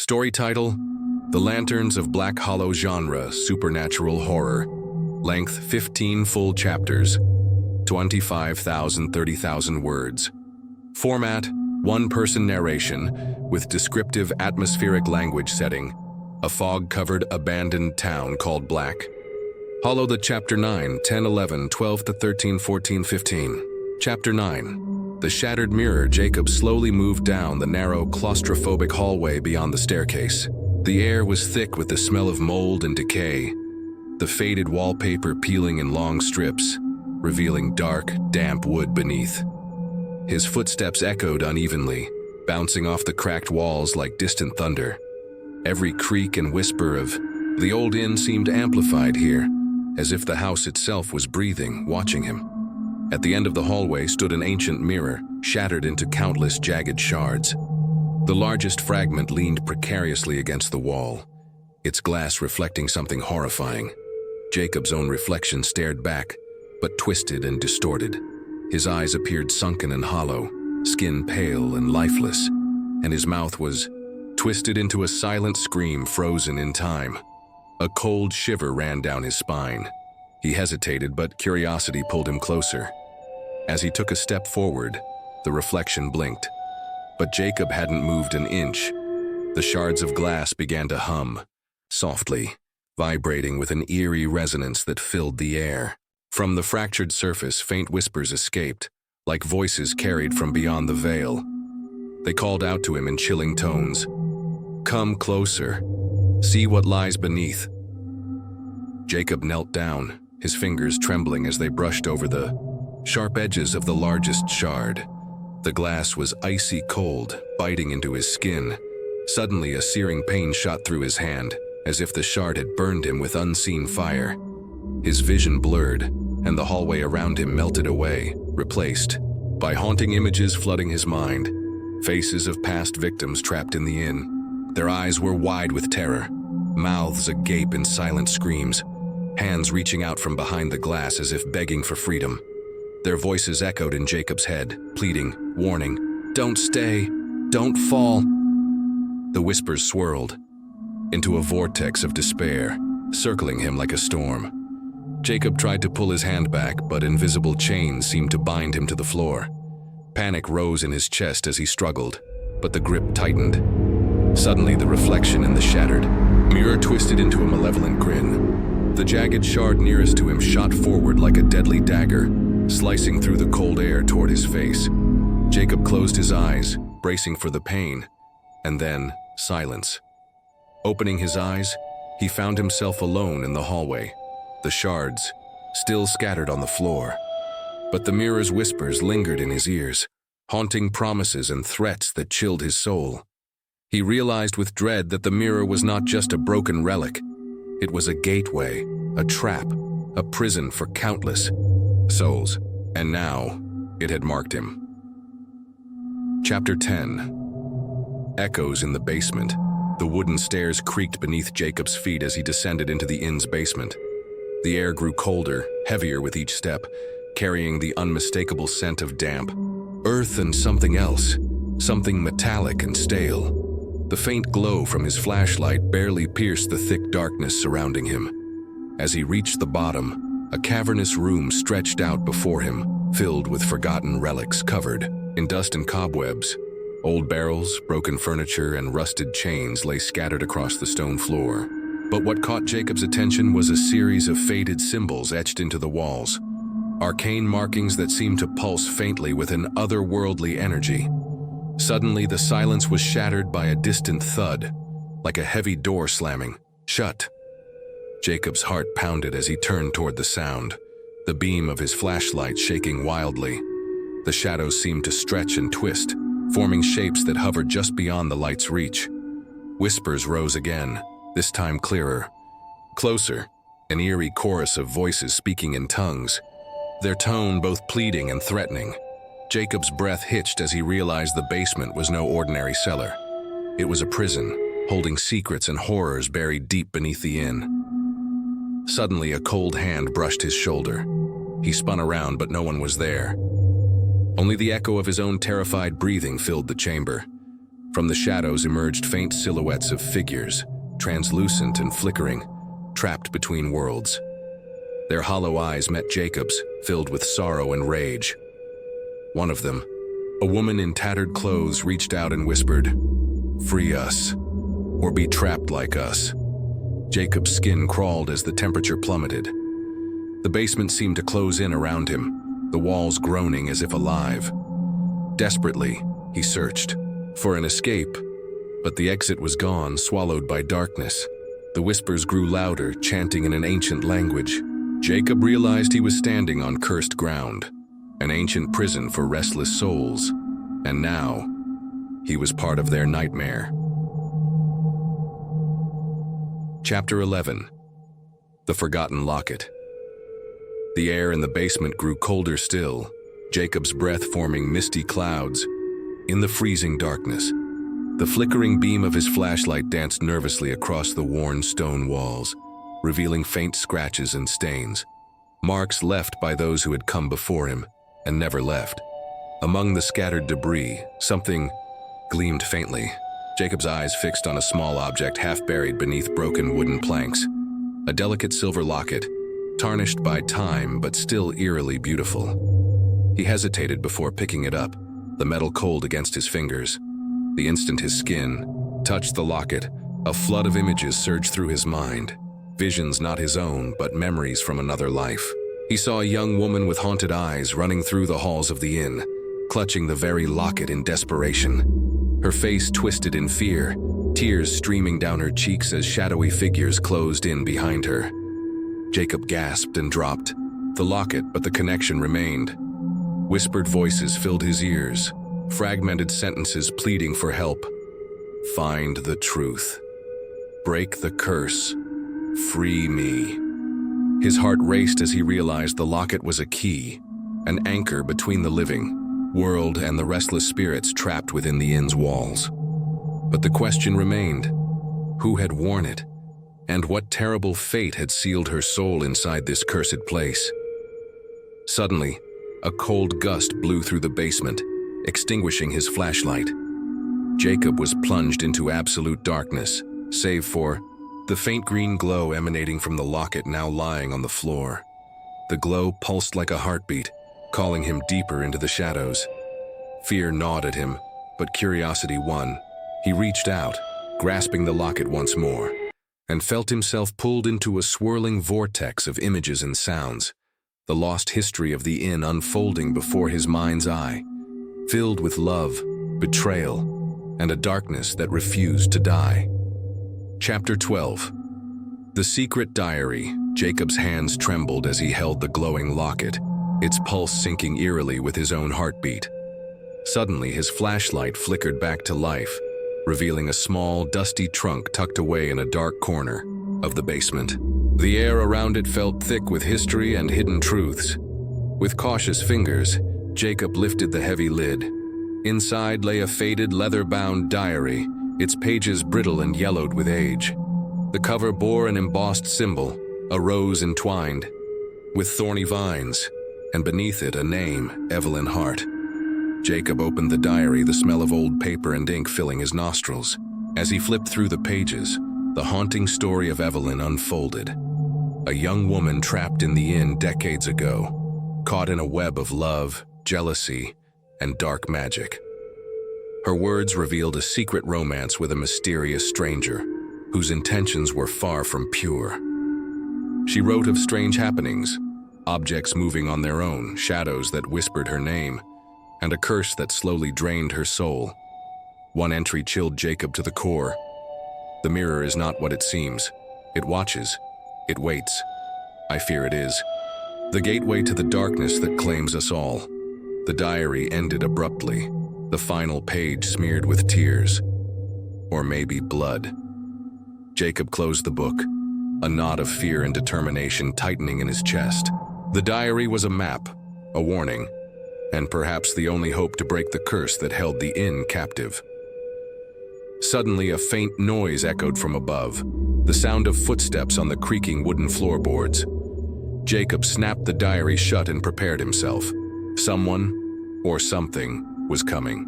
Story title: The Lanterns of Black Hollow. Genre: supernatural horror. Length: 15 full chapters. 25,000 30,000 words. Format: one-person narration with descriptive atmospheric language setting. A fog-covered abandoned town called Black Hollow. The Chapter 9, 10, 11, 12 to 13, 14, 15. Chapter 9. The shattered mirror. Jacob slowly moved down the narrow, claustrophobic hallway beyond the staircase. The air was thick with the smell of mold and decay, the faded wallpaper peeling in long strips, revealing dark, damp wood beneath. His footsteps echoed unevenly, bouncing off the cracked walls like distant thunder. Every creak and whisper of the old inn seemed amplified here, as if the house itself was breathing, watching him. At the end of the hallway stood an ancient mirror, shattered into countless jagged shards. The largest fragment leaned precariously against the wall, its glass reflecting something horrifying. Jacob's own reflection stared back, but twisted and distorted. His eyes appeared sunken and hollow, skin pale and lifeless, and his mouth was twisted into a silent scream frozen in time. A cold shiver ran down his spine. He hesitated, but curiosity pulled him closer. As he took a step forward, the reflection blinked. But Jacob hadn't moved an inch. The shards of glass began to hum, softly, vibrating with an eerie resonance that filled the air. From the fractured surface, faint whispers escaped, like voices carried from beyond the veil. They called out to him in chilling tones. "Come closer. See what lies beneath." Jacob knelt down, his fingers trembling as they brushed over the sharp edges of the largest shard. The glass was icy cold, biting into his skin. Suddenly, a searing pain shot through his hand, as if the shard had burned him with unseen fire. His vision blurred, and the hallway around him melted away, replaced by haunting images flooding his mind. Faces of past victims trapped in the inn. Their eyes were wide with terror, mouths agape in silent screams, hands reaching out from behind the glass as if begging for freedom. Their voices echoed in Jacob's head, pleading, warning, "Don't stay, don't fall." The whispers swirled into a vortex of despair, circling him like a storm. Jacob tried to pull his hand back, but invisible chains seemed to bind him to the floor. Panic rose in his chest as he struggled, but the grip tightened. Suddenly, the reflection in the shattered mirror twisted into a malevolent grin. The jagged shard nearest to him shot forward like a deadly dagger, slicing through the cold air toward his face. Jacob closed his eyes, bracing for the pain, and then silence. Opening his eyes, he found himself alone in the hallway, the shards still scattered on the floor. But the mirror's whispers lingered in his ears, haunting promises and threats that chilled his soul. He realized with dread that the mirror was not just a broken relic. It was a gateway, a trap, a prison for countless souls, and now it had marked him. Chapter 10. Echoes in the basement. The wooden stairs creaked beneath Jacob's feet as he descended into the inn's basement. The air grew colder, heavier with each step, carrying the unmistakable scent of damp, earth and something else, something metallic and stale. The faint glow from his flashlight barely pierced the thick darkness surrounding him. As he reached the bottom, a cavernous room stretched out before him, filled with forgotten relics covered in dust and cobwebs. Old barrels, broken furniture, and rusted chains lay scattered across the stone floor. But what caught Jacob's attention was a series of faded symbols etched into the walls, arcane markings that seemed to pulse faintly with an otherworldly energy. Suddenly, the silence was shattered by a distant thud, like a heavy door slamming shut. Jacob's heart pounded as he turned toward the sound, the beam of his flashlight shaking wildly. The shadows seemed to stretch and twist, forming shapes that hovered just beyond the light's reach. Whispers rose again, this time clearer. Closer, an eerie chorus of voices speaking in tongues, their tone both pleading and threatening. Jacob's breath hitched as he realized the basement was no ordinary cellar. It was a prison, holding secrets and horrors buried deep beneath the inn. Suddenly, a cold hand brushed his shoulder. He spun around, but no one was there. Only the echo of his own terrified breathing filled the chamber. From the shadows emerged faint silhouettes of figures, translucent and flickering, trapped between worlds. Their hollow eyes met Jacob's, filled with sorrow and rage. One of them, a woman in tattered clothes, reached out and whispered, "Free us, or be trapped like us." Jacob's skin crawled as the temperature plummeted. The basement seemed to close in around him, the walls groaning as if alive. Desperately, he searched for an escape, but the exit was gone, swallowed by darkness. The whispers grew louder, chanting in an ancient language. Jacob realized he was standing on cursed ground, an ancient prison for restless souls, and now he was part of their nightmare. Chapter 11. The Forgotten Locket. The air in the basement grew colder still, Jacob's breath forming misty clouds. In the freezing darkness, the flickering beam of his flashlight danced nervously across the worn stone walls, revealing faint scratches and stains, marks left by those who had come before him and never left. Among the scattered debris, something gleamed faintly. Jacob's eyes fixed on a small object half buried beneath broken wooden planks, a delicate silver locket, tarnished by time but still eerily beautiful. He hesitated before picking it up, the metal cold against his fingers. The instant his skin touched the locket, a flood of images surged through his mind. Visions not his own, but memories from another life. He saw a young woman with haunted eyes running through the halls of the inn, clutching the very locket in desperation. Her face twisted in fear, tears streaming down her cheeks as shadowy figures closed in behind her. Jacob gasped and dropped the locket, but the connection remained. Whispered voices filled his ears, fragmented sentences pleading for help. Find the truth. Break the curse. Free me. His heart raced as he realized the locket was a key, an anchor between the living world and the restless spirits trapped within the inn's walls. But the question remained, who had worn it, and what terrible fate had sealed her soul inside this cursed place? Suddenly, a cold gust blew through the basement, extinguishing his flashlight. Jacob was plunged into absolute darkness, save for the faint green glow emanating from the locket now lying on the floor. The glow pulsed like a heartbeat, calling him deeper into the shadows. Fear gnawed at him, but curiosity won. He reached out, grasping the locket once more, and felt himself pulled into a swirling vortex of images and sounds, the lost history of the inn unfolding before his mind's eye, filled with love, betrayal, and a darkness that refused to die. Chapter 12. The Secret Diary. Jacob's hands trembled as he held the glowing locket, its pulse syncing eerily with his own heartbeat. Suddenly, his flashlight flickered back to life, revealing a small, dusty trunk tucked away in a dark corner of the basement. The air around it felt thick with history and hidden truths. With cautious fingers, Jacob lifted the heavy lid. Inside lay a faded, leather-bound diary, its pages brittle and yellowed with age. The cover bore an embossed symbol, a rose entwined with thorny vines, and beneath it a name, Evelyn Hart. Jacob opened the diary, the smell of old paper and ink filling his nostrils. As he flipped through the pages, the haunting story of Evelyn unfolded. A young woman trapped in the inn decades ago, caught in a web of love, jealousy, and dark magic. Her words revealed a secret romance with a mysterious stranger, whose intentions were far from pure. She wrote of strange happenings, objects moving on their own, shadows that whispered her name, and a curse that slowly drained her soul. One entry chilled Jacob to the core. The mirror is not what it seems. It watches. It waits. I fear it is. The gateway to the darkness that claims us all. The diary ended abruptly, the final page smeared with tears. Or maybe blood. Jacob closed the book, a knot of fear and determination tightening in his chest. The diary was a map, a warning, and perhaps the only hope to break the curse that held the inn captive. Suddenly, a faint noise echoed from above, the sound of footsteps on the creaking wooden floorboards. Jacob snapped the diary shut and prepared himself. Someone, or something, was coming.